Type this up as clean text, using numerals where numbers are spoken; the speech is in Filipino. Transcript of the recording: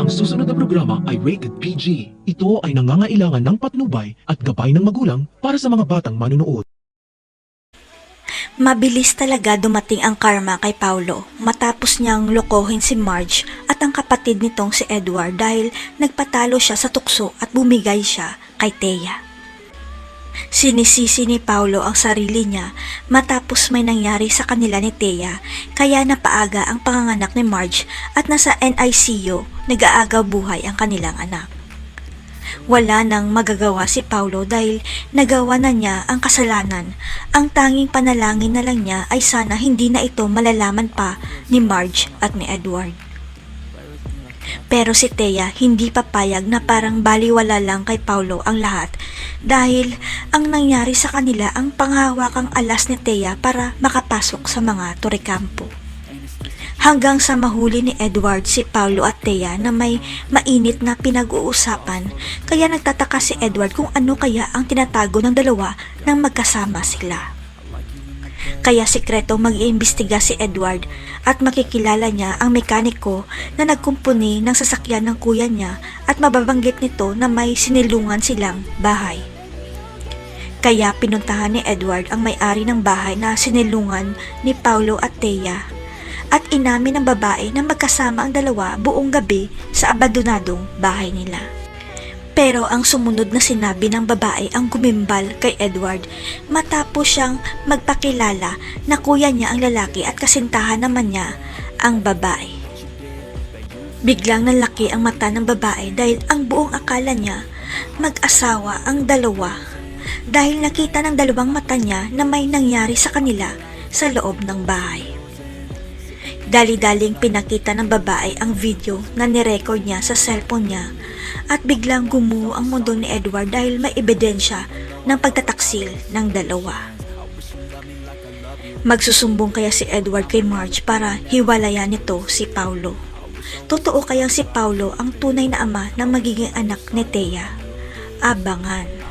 Ang susunod na programa ay rated PG. Ito ay nangangailangan ng patnubay at gabay ng magulang para sa mga batang manunood. Mabilis talaga dumating ang karma kay Paulo matapos niyang lokohin si Marge at ang kapatid nitong si Edward dahil nagpatalo siya sa tukso at bumigay siya kay Thea. Sinisisi ni Paulo ang sarili niya matapos may nangyari sa kanila ni Thea kaya napaaga ang panganganak ni Marge at nasa NICU nag-aagaw buhay ang kanilang anak. Wala nang magagawa si Paulo dahil nagawa na niya ang kasalanan. Ang tanging panalangin na lang niya ay sana hindi na ito malalaman pa ni Marge at ni Edward. Pero si Thea hindi papayag na parang baliwala lang kay Paulo ang lahat dahil ang nangyari sa kanila ang panghawakang alas ni Thea para makapasok sa mga turikampo. Hanggang sa mahuli ni Edward si Paulo at Thea na may mainit na pinag-uusapan kaya nagtataka si Edward kung ano kaya ang tinatago ng dalawa nang magkasama sila. Kaya sikretong mag-iimbestiga si Edward at makikilala niya ang mekaniko na nagkumpuni ng sasakyan ng kuya niya at mababanggit nito na may sinilungan silang bahay. Kaya pinuntahan ni Edward ang may-ari ng bahay na sinilungan ni Paulo at Thea at inamin ng babae na magkasama ang dalawa buong gabi sa abandonadong bahay nila. Pero ang sumunod na sinabi ng babae ang gumimbal kay Edward matapos siyang magpakilala na kuya niya ang lalaki at kasintahan naman niya ang babae. Biglang nalaki ang mata ng babae dahil ang buong akala niya mag-asawa ang dalawa dahil nakita ng dalawang mata niya na may nangyari sa kanila sa loob ng bahay. Dali-daling pinakita ng babae ang video na nirecord niya sa cellphone niya at biglang gumuho ang mundo ni Edward dahil may ebidensya ng pagtataksil ng dalawa. Magsusumbong kaya si Edward kay Marge para hiwalayan nito si Paulo. Totoo kayang si Paulo ang tunay na ama ng magiging anak ni Thea? Abangan.